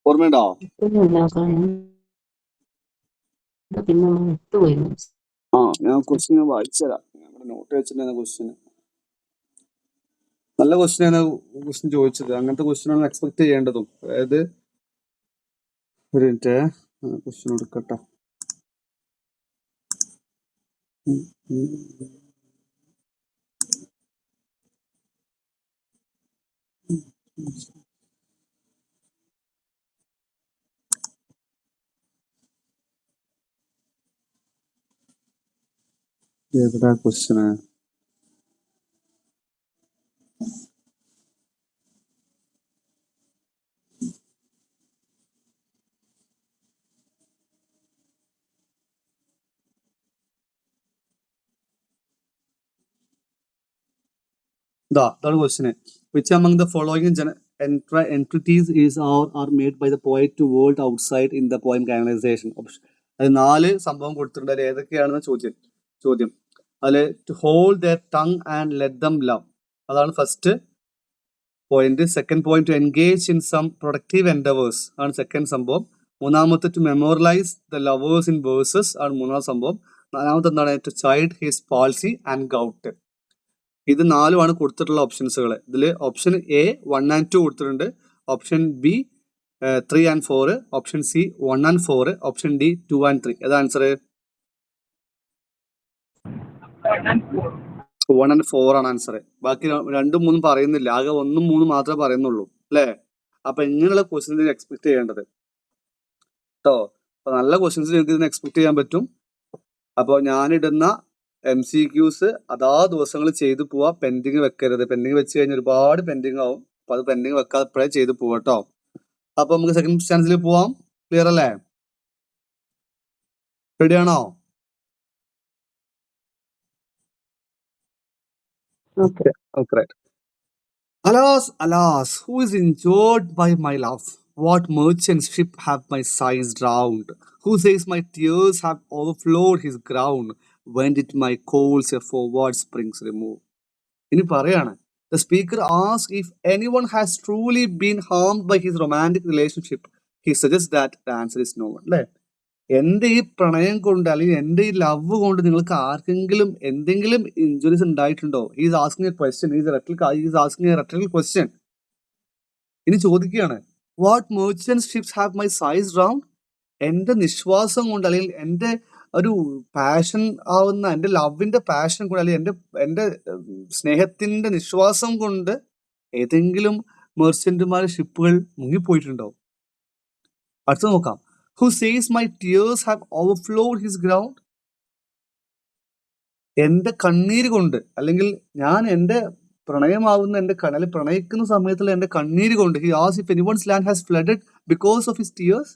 ഓർമ്മയുണ്ടോ? ഞാൻ ക്വസ്റ്റ്യൻ വായിച്ചു തരാം. നോട്ട് വെച്ചിട്ടുണ്ടായിരുന്ന ക്വസ്റ്റ്യൻ നല്ല ക്വസ്റ്റ്യൻ ആണ്. ക്വസ്റ്റ്യൻ ചോദിച്ചത് അങ്ങനത്തെ ക്വസ്റ്റ്യൻ ആണ് എക്സ്പെക്ട് ചെയ്യേണ്ടതും. അതായത് ഒരു മിനിറ്റ്, ക്വസ്റ്റ്യൻ എടുക്കട്ടെ. എവിടാ ക്വസ്റ്റ്യന്? ഇതാണ് question. Which among the following entities is are made by the poet to world outside in the poem canonization? അത് 4 സംഭവം കൊടുത്തിട്ടുണ്ട്. അതിൽ ഏതൊക്കെയാണെന്ന് ചോദ്യം. അതിൽ to hold their tongue and let them love, അതാണ് first point. Second point to engage in some productive endeavors ആണ് second സംഭവം. മൂന്നാമത്തെ to memorialize the lovers in verses ആണ് മൂന്നാം സംഭവം. നാലാമത്തെ എന്താണ്? to chide his palsy and gout. ഇത് 4 കൊടുത്തിട്ടുള്ള ഓപ്ഷൻസുകൾ. ഇതിൽ ഓപ്ഷൻ എ 1 and 2 കൊടുത്തിട്ടുണ്ട്, option B 3 and 4, option C 1 and 4, option D 2 and 3. ഏതാ ആൻസർ? 1 and 4 ആണ് ആൻസർ. ബാക്കി 2, 3 പറയുന്നില്ല, ആകെ 1, 3 മാത്രമേ പറയുന്നുള്ളൂ അല്ലേ? അപ്പൊ ഇങ്ങനെയുള്ള ക്വസ്റ്റ്യൻസ് എക്സ്പെക്ട് ചെയ്യേണ്ടത് കേട്ടോ. അപ്പൊ നല്ല ക്വസ്റ്റ്യൻസ് നിങ്ങൾക്ക് ഇതിന് എക്സ്പെക്ട് ചെയ്യാൻ പറ്റും. അപ്പോൾ ഞാനിടുന്ന MCQs അതാ ദിവസങ്ങൾ ചെയ്തു പോവാ, പെൻഡിങ് വെക്കരുത്. പെൻഡിങ് വെച്ച് കഴിഞ്ഞാൽ ഒരുപാട് പെൻഡിങ് ആവും. അപ്പൊ അത് പെൻഡിങ് വെക്കാതെ ഇപ്പോഴേ ചെയ്തു പോവാ കേട്ടോ. അപ്പൊ നമുക്ക് സെക്കൻഡ് ചാൻസിൽ പോവാം. ക്ലിയർ അല്ലേ? റെഡി ആണോ? Okay. Alas, alas, who is injured by my love? What merchant ship have my sighs drowned? Who says my tears have overflowed his ground? When did my coals a forward springs remove? ഇനി പറയാണ്, the speaker asks if anyone has truly been harmed by his romantic relationship. He suggests that the answer is no one. അല്ലേ? എന്റെ ഈ പ്രണയം കൊണ്ട് അല്ലെങ്കിൽ എന്റെ ഈ ലവ് കൊണ്ട് നിങ്ങൾക്ക് ആർക്കെങ്കിലും എന്തെങ്കിലും ഇഞ്ചുറീസ് ഉണ്ടായിട്ടുണ്ടോ? Is asking A question. Is asking A റെട്ടറിക്കൽ question. ഇനി ചോദിക്കുകയാണ്, what merchant ships have my size drowned? എന്റെ നിശ്വാസം കൊണ്ട് അല്ലെങ്കിൽ എന്റെ ഒരു പാഷൻ ആവുന്ന എന്റെ ലവിന്റെ പാഷൻ കൊണ്ട് അല്ലെങ്കിൽ എന്റെ സ്നേഹത്തിന്റെ നിശ്വാസം കൊണ്ട് ഏതെങ്കിലും മെർച്ചന്റുമാരുടെ ഷിപ്പുകൾ മുങ്ങിപ്പോയിട്ടുണ്ടോ? അടുത്ത് നോക്കാം. Who says my tears have overflowed his ground? എന്റെ കണ്ണീര് കൊണ്ട് അല്ലെങ്കിൽ ഞാൻ എന്റെ പ്രണയമാവുന്ന എന്റെ കടലിൽ പ്രണയിക്കുന്ന സമയത്തുള്ള എന്റെ കണ്ണീര് കൊണ്ട് he asks if anyone's land has flooded because of his tears.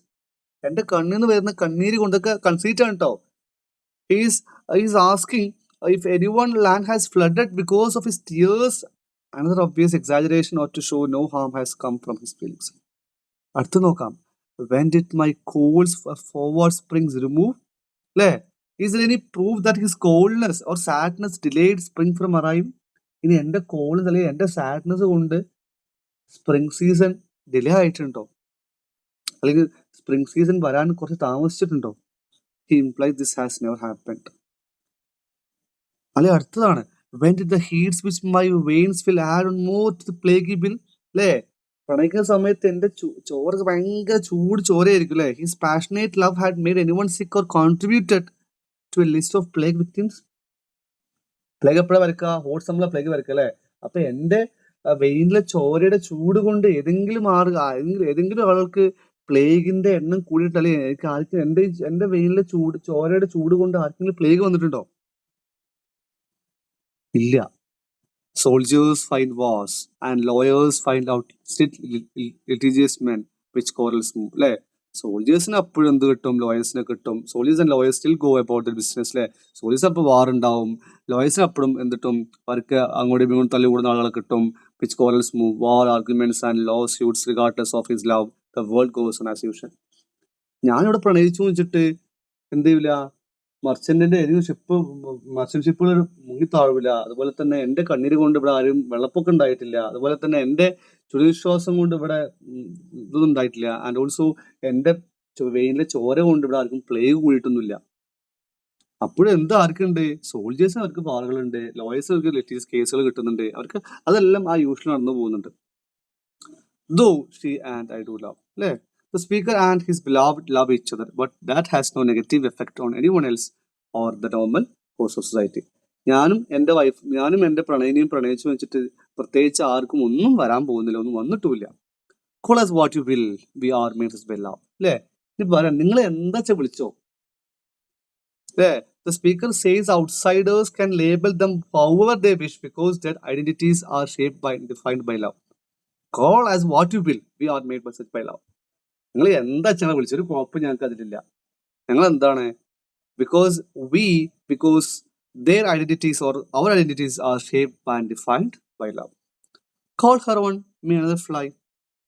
എന്റെ കണ്ണിന്ന് വരുന്ന കണ്ണീര് കൊണ്ടൊക്കെ കൺസീറ്റ് ആണ് കേട്ടോ. He's asking if anyone land has flooded because of his tears. Another obvious exaggeration or to show no harm has come from his feelings. അടുത്ത് നോക്കാം. When did my coals forward springs remove? അല്ലേ? Is there any proof that his coldness or sadness delayed spring from arriving? ഇനി എന്റെ calls അല്ലെങ്കിൽ എന്റെ sadness കൊണ്ട് spring season delay ആയിട്ടുണ്ടോ അല്ലെങ്കിൽ സ്പ്രിംഗ് സീസൺ വരാൻ കുറച്ച് താമസിച്ചിട്ടുണ്ടോ? He implies this has never happened. അല്ലെ? അടുത്തതാണ്, when did the heats which my veins will add on more to the plaguey bill? അല്ലേ? പ്രണയിക്കുന്ന സമയത്ത് എന്റെ ചോര ഭയങ്കര ചൂട് ചോരയായിരിക്കും അല്ലേ? His passionate love had made anyone sick or contributed to a list of plague victims. Plague എപ്പോഴാണ് വരക്കുക? Hot സമ്മറിലെ plague വരക്കുക അല്ലേ? അപ്പൊ എന്റെ വെയിനിലെ ചോരയുടെ ചൂട് കൊണ്ട് ഏതെങ്കിലും ആൾക്ക് പ്ലേഗിന്റെ എണ്ണം കൂടിയിട്ട് അല്ലെങ്കിൽ എനിക്ക് ആർക്കും എന്റെ വെയിനിലെ ചോരയുടെ ചൂട് കൊണ്ട് ആർക്കെങ്കിലും പ്ലേഗ് വന്നിട്ടുണ്ടോ? ഇല്ല. Soldiers find wars and lawyers find out litigious men which quarrels move. അല്ലേ? സോൾജേഴ്സിന് അപ്പോഴും എന്ത് കിട്ടും? ലോയേഴ്സിനെ കിട്ടും. Soldiers and lawyers still go about the business. അല്ലേ? സോൾജേഴ്സ് അപ്പോൾ വാർ ഉണ്ടാവും, ലോയേഴ്സിന് അപ്പോഴും എന്തിട്ടും അവർക്ക് അങ്ങോട്ടും ഇങ്ങോട്ടും തല്ലി കൂടുന്ന ആളുകളെ കിട്ടും. Which quarrels move, war, arguments and law suits regardless of his love, the world goes on as usual. ഞാനിവിടെ പ്രണയിച്ചു വെച്ചിട്ട് എന്ത് ചെയ്യില്ല, മർച്ചന്റ് ഷിപ്പുകൾ മുങ്ങിത്താഴില്ല. അതുപോലെ തന്നെ എന്റെ കണ്ണീര് കൊണ്ട് ഇവിടെ ആരും വെള്ളപ്പൊക്കം ഉണ്ടായിട്ടില്ല. അതുപോലെ തന്നെ എന്റെ ചുരുവിശ്വാസം കൊണ്ട് ഇവിടെ ഇതൊന്നും ഉണ്ടായിട്ടില്ല. ആൻഡ് ഓൾസോ എന്റെ വെയിനിലെ ചോര കൊണ്ട് ഇവിടെ ആർക്കും പ്ലേഗ് കൂടിയിട്ടൊന്നുമില്ല. അപ്പോഴും എന്താ ആർക്കുണ്ട്? സോൾജേഴ്സിന് അവർക്ക് പാറുകളുണ്ട്, ലോയേഴ്സിന് അവർക്ക് ലിറ്റീസ് കേസുകൾ കിട്ടുന്നുണ്ട്. അവർക്ക് അതെല്ലാം ആ യൂഷ്വൽ നടന്നു പോകുന്നുണ്ട്. Though she and I do love, അല്ലേ? The speaker and his beloved love each other, but that has no negative effect on anyone else or the normal course of society. ഞാനും എന്റെ പ്രണയിനിയും പ്രണയിച്ചു വെച്ചിട്ട് പ്രത്യേകിച്ച് ആർക്കും ഒന്നും വരാൻ പോകുന്നില്ല, ഒന്നും വന്നിട്ടുമില്ല. Call us what you will, we are made as well love. അല്ലേ? ഇനി പറയാം, നിങ്ങൾ എന്താ വിളിച്ചോ. അല്ലേ? The speaker says outsiders can label them however they wish because their identities are shaped by and defined by love. Call as what you will, we are made by love. നിങ്ങൾ എന്താ ചാ വിളിച്ചൊരു കുഴപ്പം ഞങ്ങൾക്ക് അതിലില്ല. ഞങ്ങൾ എന്താണ്? because their identities or our identities are shaped and defined by love. Call her on me another fly.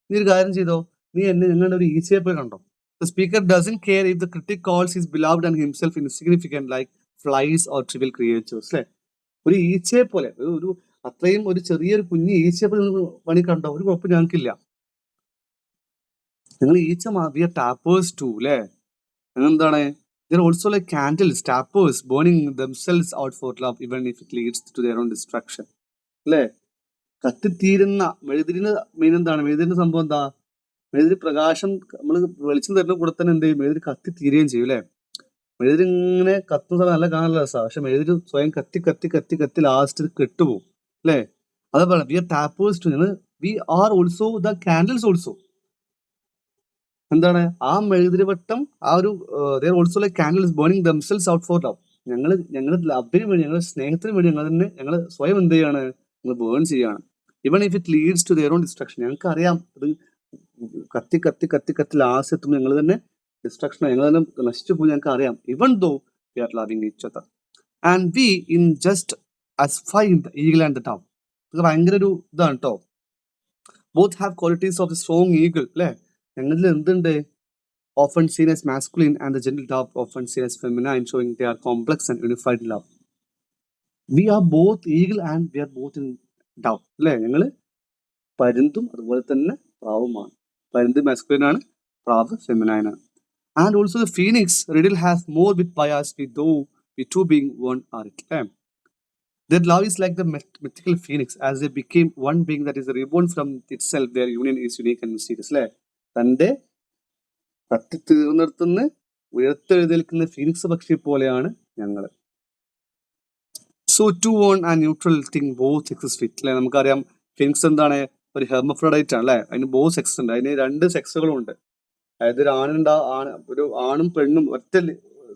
നീ ഒരു കാര്യം ചെയ്തോ, നീ എന്നെ നിങ്ങളുടെ ഒരു ഈച്ചയെ പോയി കണ്ടോ. The speaker doesn't care if the critic calls his beloved and himself insignificant like flies or trivial creatures. അല്ലേ, ഒരു ഈച്ചയെ പോലെ, ഒരു അത്രയും ഒരു ചെറിയൊരു കുഞ്ഞ് ഈച്ചയെ പോലെ നിങ്ങൾ പണി കണ്ടോ, ഒരു കുഴപ്പം ഞങ്ങൾക്കില്ല. നിങ്ങൾ ഈച്ച വി ആർ ടാപ്പേഴ്സ് ടു അല്ലേ. എന്താണ്, they're also like candles, tappers burning themselves out for love even if it leads to their own destruction. അല്ലേ, കത്തിത്തീരുന്ന മെഴുതിരിന് മെയിൻ എന്താണ്, മെഴുതിരിന്റെ സംഭവം എന്താ, മെഴുതിരി പ്രകാശം നമ്മൾ വെളിച്ചം തരുന്ന കൂടെ തന്നെ എന്ത് ചെയ്യും, മെഴുതിരി കത്തിത്തീരുകയും ചെയ്യും അല്ലേ. മെഴുതിരി ഇങ്ങനെ കത്തുന്ന സമയം നല്ല കാണാനുള്ള രസമാണ്, പക്ഷെ മെഴുതിരി സ്വയം കത്തി കത്തി കത്തി കത്തി ലാസ്റ്റ് കെട്ടുപോകും അല്ലേ. അതേപോലെ we are tapers too, we are also the candles also. എന്താണ്, ആ മെഴുതിരി വട്ടം, ആ ഒരു they are also like candles burning themselves out for love. ഞങ്ങൾ ലവിന് വേണ്ടി, ഞങ്ങളുടെ സ്നേഹത്തിന് വേണ്ടി ഞങ്ങൾ സ്വയം എന്ത് ചെയ്യാണ്, ഞങ്ങൾ ബേൺ ചെയ്യാണ്. Even if it leads to their own destruction. ഞങ്ങൾക്ക് അറിയാം അത് കത്തി കത്തി കത്തി കത്തി ലാസ്റ്റ് എത്തുമ്പോൾ ഞങ്ങൾ തന്നെ ഡിസ്ട്രക്ഷൻ, ഞങ്ങൾ തന്നെ നശിച്ചു പോകും, ഞങ്ങൾക്ക് അറിയാം. Even though we are loving each other and we in just as find the eagle and the dove. ഇത് ഭയങ്കര ഒരു ഇതാണ് കേട്ടോ. Both have qualities of the strong eagle അല്ലേ. ഞങ്ങളിൽ എന്തുണ്ട്, often seen as masculine and the gentle dove often seen as feminine, showing they are complex and unified love. We are both eagle and we are both in dove അല്ലേ. ഞങ്ങൾ പരുന്തും അതുപോലെ തന്നെ പ്രാവുമാണ്. പരുന്ത് masculine ആണ്, പ്രാവ് feminine ആണ്. And also the phoenix riddle has more with bias with though we two being one are it. Their love is like the mythical phoenix as they became one being that is reborn from itself. Their union is unique and mysterious അല്ലേ. തൻ്റെ കത്തി തീർന്നിടത്തുനിന്ന് ഉയർത്തെഴുന്നേൽക്കുന്ന Phoenix പക്ഷി പോലെയാണ് ഞങ്ങൾ. So to on and neutral thing both exist with അല്ലെ. നമുക്കറിയാം Phoenix എന്താണ്, ഒരു ഹെർമഫ്രോഡൈറ്റ് ആണ് അല്ലെ. അതിന് ബോത്ത് സെക്സ് ഉണ്ട്, അതിന് 2 സെക്സുകളും ഉണ്ട്. അതായത് ഒരു ആണും പെണ്ണും ഒറ്റ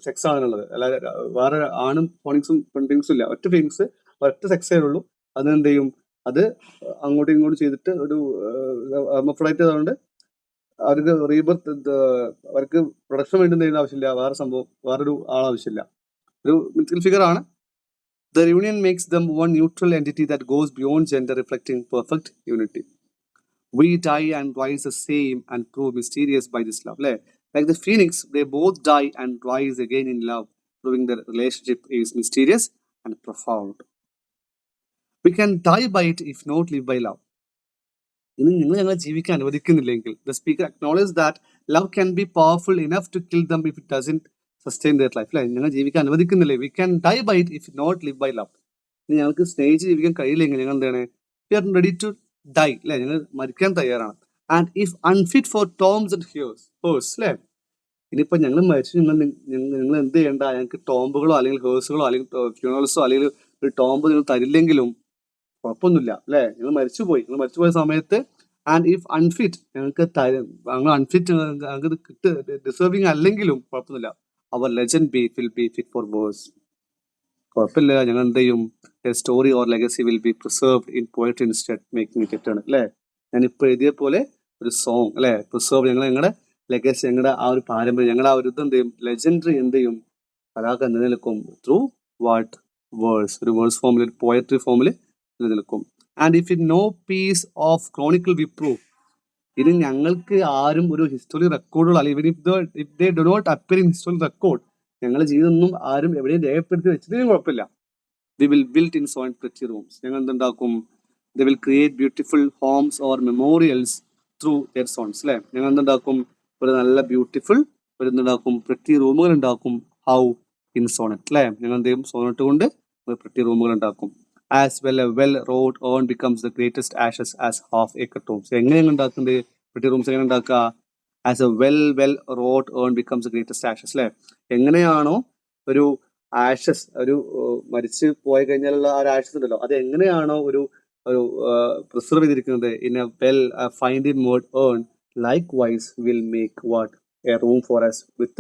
സെക്സ് ആണുള്ളത്, അല്ലാതെ വേറെ ആണും ഫോണിക്സും പെൺഫിനിക്സും ഇല്ല. ഒറ്റ ഫീനിക്സ്, ഒറ്റ സെക്സേ ഉള്ളൂ. അതിനെന്ത് ചെയ്യും, അത് അങ്ങോട്ടും ഇങ്ങോട്ടും ചെയ്തിട്ട് ഒരു ഹെർമഫ്രോഡൈറ്റ് ആയതുകൊണ്ട് അവർക്ക് റീബർത്ത്, അവർക്ക് പ്രൊഡക്ഷൻ വേണ്ടി ചെയ്യുന്ന ആവശ്യമില്ല, വേറൊരു ആളാവശ്യമില്ല, ഒരു മിത്തിക്കൽ ഫിഗർ ആണ്. The union makes them one neutral entity that goes beyond gender, reflecting perfect unity. We die and rise the same and prove mysterious by this love. Like the phoenix, they both die and rise again in love, proving their relationship is mysterious and profound. We can die by it if not live by love. ഇനി നിങ്ങൾ ഞങ്ങളെ ജീവിക്കാൻ അനുവദിക്കുന്നില്ലെങ്കിൽ, the speaker acknowledges that love can be powerful enough to kill them if it doesn't sustain their life. അല്ലെ, ഞങ്ങൾ ജീവിക്കാൻ അനുവദിക്കുന്നില്ലേ, we can die by it if not live by love. ഇനി ഞങ്ങൾക്ക് സ്നേഹിച്ച് ജീവിക്കാൻ കഴിയില്ലെങ്കിൽ ഞങ്ങൾ എന്താണ്, we are ready to die അല്ലെ, ഞങ്ങൾ മരിക്കാൻ തയ്യാറാണ്. And if unfit four Toms and hers അല്ലെ. ഇനിയിപ്പോൾ ഞങ്ങൾ മരിച്ചു, നിങ്ങൾ എന്ത് ചെയ്യേണ്ട, ഞങ്ങൾക്ക് ടോംബുകളോ അല്ലെങ്കിൽ ഹേഴ്സുകളോ അല്ലെങ്കിൽ ഫ്യൂണറൽസോ അല്ലെങ്കിൽ ഒരു ടോംബ് നിങ്ങൾ തരില്ലെങ്കിലും കുഴപ്പമൊന്നുമില്ല അല്ലേ. നിങ്ങൾ മരിച്ചുപോയ സമയത്ത് ആൻഡ് ഇഫ് അൺഫിറ്റ്, ഞങ്ങൾ അൺഫിറ്റ്, ഞങ്ങൾക്ക് ഡിസേർവിങ് അല്ലെങ്കിലും കുഴപ്പമൊന്നുമില്ല. അവർ legend will be fit for verse. കുഴപ്പമില്ല, ഞങ്ങൾ എന്ത് ചെയ്യും, story or legacy will be preserved in poetry instead making it eternal അല്ലേ. ഞാനിപ്പോൾ എഴുതിയ പോലെ ഒരു സോങ് അല്ലേ, പ്രിസർവ്, ഞങ്ങളുടെ ലെഗസി, ഞങ്ങളുടെ ആ ഒരു പാരമ്പര്യം, ഞങ്ങളുടെ ആ ഒരു ഇത് എന്ത് ചെയ്യും, ലെജൻഡറി എന്ത് ചെയ്യും, കലാകാരൻ നിലനിൽക്കും ത്രൂ വാട്ട് വേഴ്സ്, ഒരു വേഴ്സ് ഫോമിൽ, ഒരു പോയട്രി ഫോമിൽ നിലനിൽക്കും. And if it no piece of chronicle we prove, ഇനി ഞങ്ങൾക്ക് ആരും ഒരു ഹിസ്റ്ററി റെക്കോർഡുകൾ അല്ലെങ്കിൽ if they do not appear in history record, ഞങ്ങളുടെ ജീവിതമൊന്നും ആരും എവിടെയും രേഖപ്പെടുത്തി വെച്ചിട്ടും കുഴപ്പമില്ല. We will build in sonnets pretty rooms, ഞങ്ങൾ എന്തുണ്ടാക്കും, they will create beautiful homes or memorials through their sonnets അല്ലേ. ഞങ്ങൾ എന്തുണ്ടാക്കും, ഒരു നല്ല ബ്യൂട്ടിഫുൾ ഒരു എന്തുണ്ടാക്കും, പ്രിറ്റി റൂമുകൾ ഉണ്ടാക്കും. ഹൗ, ഇൻ സോണറ്റ് അല്ലേ. ഞങ്ങൾ എന്ത് ചെയ്യും, സോണറ്റ് കൊണ്ട് പ്രിറ്റി റൂമുകൾ ഉണ്ടാക്കും. As well a well-wrought urn becomes the greatest ashes as half-acre tombs. എങ്ങനെയാണ് ഉണ്ടാക്കുന്നത്, പ്രിറ്റി റൂംസ് എങ്ങനെ ഉണ്ടാക്കുക, as A well-wrought urn becomes the greatest ashes അല്ലേ. എങ്ങനെയാണോ ഒരു ആഷസ്, ഒരു മരിച്ച് പോയി കഴിഞ്ഞാലുള്ള ആ ഒരു ആഷസ് ഉണ്ടല്ലോ, അത് എങ്ങനെയാണോ ഒരു പ്രിസർവ് ചെയ്തിരിക്കുന്നത് in a find mode urn, likewise will make what a room for us with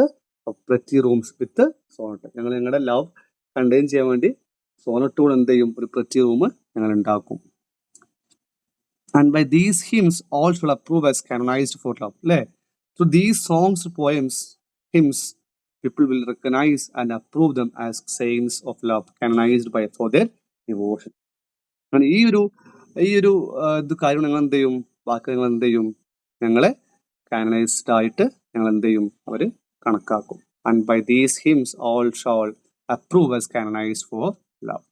pretty rooms with sonnet. ഞങ്ങൾ ഞങ്ങളുടെ ലവ് കണ്ടെയ്ൻ ചെയ്യാൻ വേണ്ടി സോണറ്റോട് എന്ത് ചെയ്യും, ഒരു പ്രിറ്റി റൂം ഞങ്ങൾ ഉണ്ടാക്കും. And by these hymns all should approve us canonized for love അല്ലേ. Through these songs, poems, hymns, people will recognize and approve them as sayings of love, canonized by for their devotion. ഈ ഒരു ഈ ഒരു ഇത് കാര്യം ഞങ്ങൾ എന്ത് ചെയ്യും, വാക്ക് ഞങ്ങൾ എന്ത് ചെയ്യും, ഞങ്ങളെ കാനനൈസ്ഡ് ആയിട്ട് ഞങ്ങൾ എന്ത് ചെയ്യും, അവർ കണക്കാക്കും. And by these hymns all shall approve as canonized for love.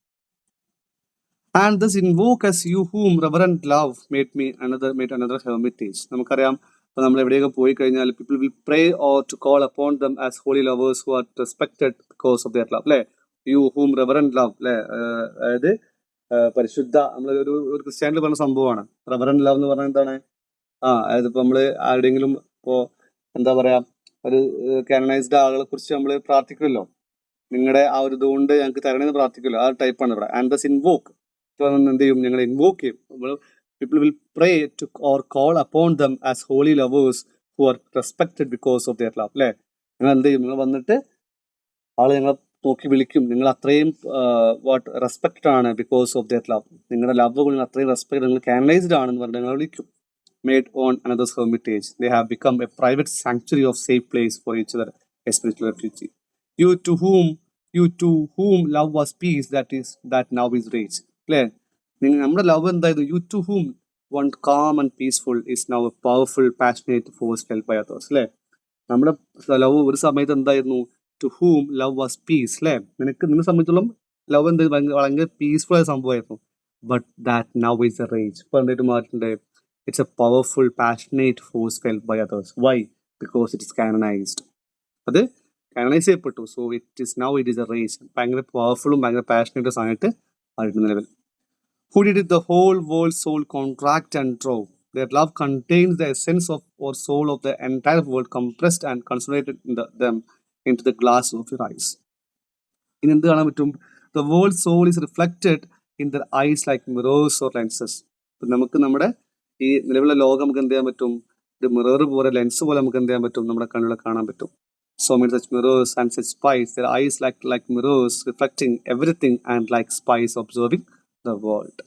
And this invoke as you whom reverent love made another hermitage. നമുക്കറിയാം, ഇപ്പൊ നമ്മൾ എവിടെയൊക്കെ പോയി കഴിഞ്ഞാൽ people will pray or to call upon them as holy lovers who are respected because of their love, അല്ലെ? You whom reverent love, അല്ലെ? അതായത് പരിശുദ്ധ, നമ്മൾ ഒരു ക്രിസ്ത്യാനിൽ പറഞ്ഞ സംഭവമാണ് റെവറന്റ് ലവ് എന്ന് പറഞ്ഞാൽ. എന്താണ്? അതായത് ഇപ്പൊ നമ്മള് ആരുടെയെങ്കിലും ഇപ്പോ എന്താ പറയാ, ഒരു കാനനൈസ്ഡ് ആളുകളെ കുറിച്ച് നമ്മൾ പ്രാർത്ഥിക്കുമല്ലോ, നിങ്ങളുടെ ആ ഒരു ഇതുകൊണ്ട് ഞങ്ങൾക്ക് തരണമെന്ന് പ്രാർത്ഥിക്കുമല്ലോ, ആ ടൈപ്പാണ് ഇവിടെ. ആൻഡ് ദസ് ഇൻവോക്ക് എന്ത് ചെയ്യും, ഞങ്ങൾ ഇൻവോക്ക് ചെയ്യും. People will pray to or call upon them as holy lovers who are respected because of their love, അല്ലെ? നിങ്ങൾ എന്ത് ചെയ്യും, നിങ്ങൾ വന്നിട്ട് ആള് ഞങ്ങളെ നോക്കി വിളിക്കും, നിങ്ങൾ അത്രയും റെസ്പെക്ട് ആണ് ബിക്കോസ് ഓഫ് ദിയർ ലവ്, നിങ്ങളുടെ ലവ് നിങ്ങൾ അത്രയും റെസ്പെക്ട്, നിങ്ങൾ കാനനൈസ്ഡ് ആണെന്ന് പറഞ്ഞ് ഞങ്ങൾ വിളിക്കും. Made on another's hermitage, they have become a private sanctuary of safe place for each other, a spiritual refuge. You to whom love was peace, that now is rage. അല്ലേ? നമ്മുടെ love എന്തായിരുന്നു? You to whom one calm and peaceful is now a powerful passionate force felt by others. അല്ലേ? നമ്മുടെ love ഒരു സമയത്ത് എന്തായിരുന്നു? To whom love was peace, അല്ലേ? നിന്നെ സംബന്ധിച്ചോളം ലവ് എന്ത് ഭയങ്കര പീസ്ഫുൾ ആയ സംഭവമായിരുന്നു. But that now is a rage. ഇപ്പൊ എന്തായിട്ട് മാറിയിട്ടുണ്ട്? It's a powerful passionate force felt by others. Why? Because it is canonized. അത് കാനനൈസ് ചെയ്യപ്പെട്ടു. So it is a rage. ഭയങ്കര പവർഫുള്ളും ഭയങ്കര പാഷനേറ്റും ആയിട്ട് ആയിരുന്നു നിലവിൽ. Who did it the whole world soul contract and draw? Their love contains the essence of or soul of the entire world compressed and concentrated them into the glass of your eyes. ഇനി എന്ത് കാണാൻ പറ്റും? The world soul is reflected in their eyes like mirrors or lenses. നമുക്ക് നമ്മുടെ ഈ നിലവിലുള്ള ലോകം നമുക്ക് എന്ത് ചെയ്യാൻ പറ്റും? ഒരു മിറർ പോലെ, ലെൻസ് പോലെ നമുക്ക് എന്ത് ചെയ്യാൻ പറ്റും? നമ്മുടെ കണ്ണുകളെ കാണാൻ പറ്റും. So many such mirrors and such spies, their eyes like mirrors reflecting everything and like spies observing the world.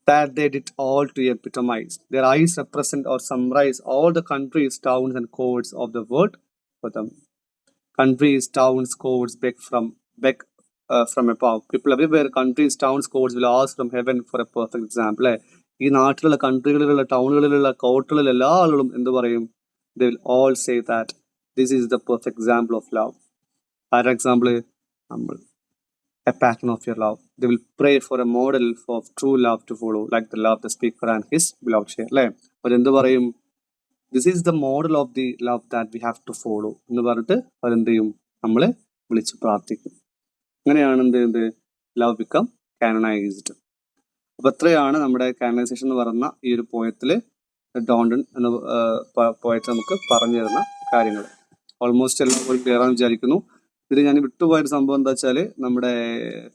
That they did all to epitomize. Their eyes represent or summarize all the countries, towns and courts of the world for them. Countries, towns, courts beg from above. People everywhere, countries, towns, courts will ask from heaven for a perfect example. ഈ നാട്ടിലുള്ള കൺട്രികളിലുള്ള ടൗണുകളിലുള്ള കോർട്ടുകളിലുള്ള എല്ലാ ആളുകളും എന്ത് പറയും? They will all say that this is the perfect example of love. For example, a pattern of your love. They will pray for a model of true love to follow, like the love the speaker and his beloved share. അല്ലേ? അവരെന്ത് പറയും? This is the model of the love that we have to follow എന്ന് പറഞ്ഞിട്ട് അവരെന്ത് ചെയ്യും? നമ്മളെ വിളിച്ച് പ്രാർത്ഥിക്കും. അങ്ങനെയാണ് എന്ത് ലവ് ബിക്കം കാനനൈസ്ഡ്. അപ്പൊ എത്രയാണ് നമ്മുടെ കാനനൈസേഷൻ എന്ന് പറഞ്ഞ ഈ ഒരു പോയത്തില് ഡോണ്ടൺ എന്ന പോയറ്റ് നമുക്ക് പറഞ്ഞു തരുന്ന കാര്യങ്ങൾ. ഓൾമോസ്റ്റ് എല്ലാം ക്ലിയർ ആണെന്ന് വിചാരിക്കുന്നു. ഇതിൽ ഞാൻ വിട്ടുപോയൊരു സംഭവം എന്താ വെച്ചാല്, നമ്മുടെ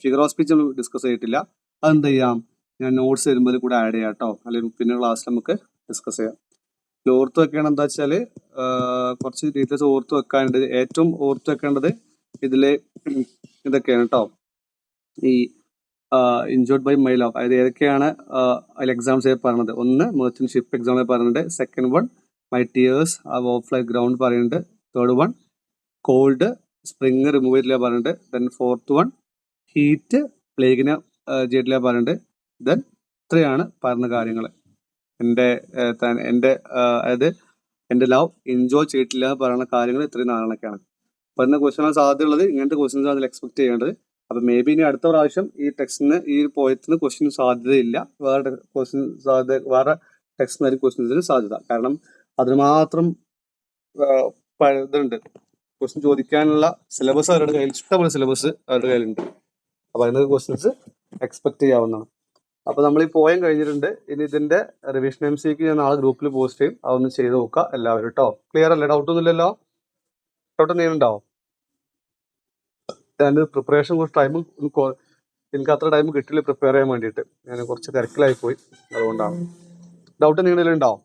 ഫിഗർ ഓഫ് സ്പീച്ച് ഡിസ്കസ് ചെയ്തിട്ടില്ല. അതെന്ത് ചെയ്യാം, ഞാൻ നോട്ട്സ് വരുമ്പോൾ കൂടെ ആഡ് ചെയ്യാം കേട്ടോ, അല്ലെങ്കിൽ പിന്നെ ക്ലാസ്സിൽ നമുക്ക് ഡിസ്കസ് ചെയ്യാം. ഓർത്ത് വെക്കേണ്ടത് എന്താ വെച്ചാല്, കുറച്ച് ഡീറ്റെയിൽസ് ഓർത്ത് വെക്കാനുണ്ട്. ഏറ്റവും ഓർത്ത് വെക്കേണ്ടത് ഇതില് ഇതൊക്കെയാണ് കേട്ടോ. ഈ ഇൻജോർഡ് ബൈ മൈ ലവ്, അതായത് ഏതൊക്കെയാണ് അതിൽ എക്സാംസ് പറഞ്ഞത്. ഒന്ന് മെർച്ചന്റ് ഷിപ്പ് എക്സാമിൽ പറയുന്നുണ്ട്. Second one my tears of like ground പറയുന്നുണ്ട്. Third one cold spring remove ചെയ്തില്ല പറയുന്നുണ്ട്. ദെൻ ഫോർത്ത് വൺ ഹീറ്റ് പ്ലേഗിനെ ചെയ്തിട്ടില്ല പറയുന്നുണ്ട്. ദെൻ ഇത്രയാണ് പറഞ്ഞ കാര്യങ്ങൾ. എൻ്റെ അതായത് എൻ്റെ ലവ് എൻജോയ് ചെയ്തിട്ടില്ല എന്ന് പറയുന്ന കാര്യങ്ങൾ ഇത്രയും നാളൊക്കെയാണ്. പറയുന്ന ക്വസ്റ്റ്യൻ സാധ്യതയുള്ളത്. ഇങ്ങനത്തെ ക്വസ്റ്റ്യൻസ് അതിൽ എക്സ്പെക്ട് ചെയ്യേണ്ടത്. അപ്പൊ മേ ബി ഇനി അടുത്ത പ്രാവശ്യം ഈ ടെക്സ്റ്റിന് ഈ പോയത്തിന് ക്വസ്റ്റ്യൻ സാധ്യതയില്ല, വേറെ ടെക്സ്റ്റിനായിരിക്കും ക്വസ്റ്റ്യൻസിന് സാധ്യത. കാരണം അതിന് മാത്രം ഇതുണ്ട്, ക്വസ്റ്റ്യൻ ചോദിക്കാനുള്ള സിലബസ് അവരുടെ കയ്യിൽ, ഇഷ്ടംപോലെ സിലബസ് അവരുടെ കയ്യിലുണ്ട്. അപ്പൊ അതിനൊക്കെ ക്വസ്റ്റ്യൻസ് എക്സ്പെക്ട് ചെയ്യാവുന്നതാണ്. അപ്പൊ നമ്മൾ ഈ പോയം കഴിഞ്ഞിട്ടുണ്ട്. ഇനി ഇതിന്റെ റിവിഷൻ MCQ ഞാൻ നാളെ ഗ്രൂപ്പിൽ പോസ്റ്റ് ചെയ്യും. അതൊന്ന് ചെയ്ത് നോക്കുക എല്ലാവരും കേട്ടോ. ക്ലിയർ അല്ലേ? ഡൗട്ട് ഒന്നും ഇല്ലല്ലോ? ഡൗട്ട് എന്തെങ്കിലും ഉണ്ടാവും? ഞാൻ പ്രിപ്പറേഷൻ കുറച്ച് ടൈം എനിക്ക് അത്ര ടൈം കിട്ടില്ല പ്രിപ്പയർ ചെയ്യാൻ വേണ്ടിയിട്ട്. ഞാൻ കുറച്ച് തിരക്കിലായി പോയി, അതുകൊണ്ടാണ്. ഡൗട്ട് എന്തെങ്കിലും ഉണ്ടാവും?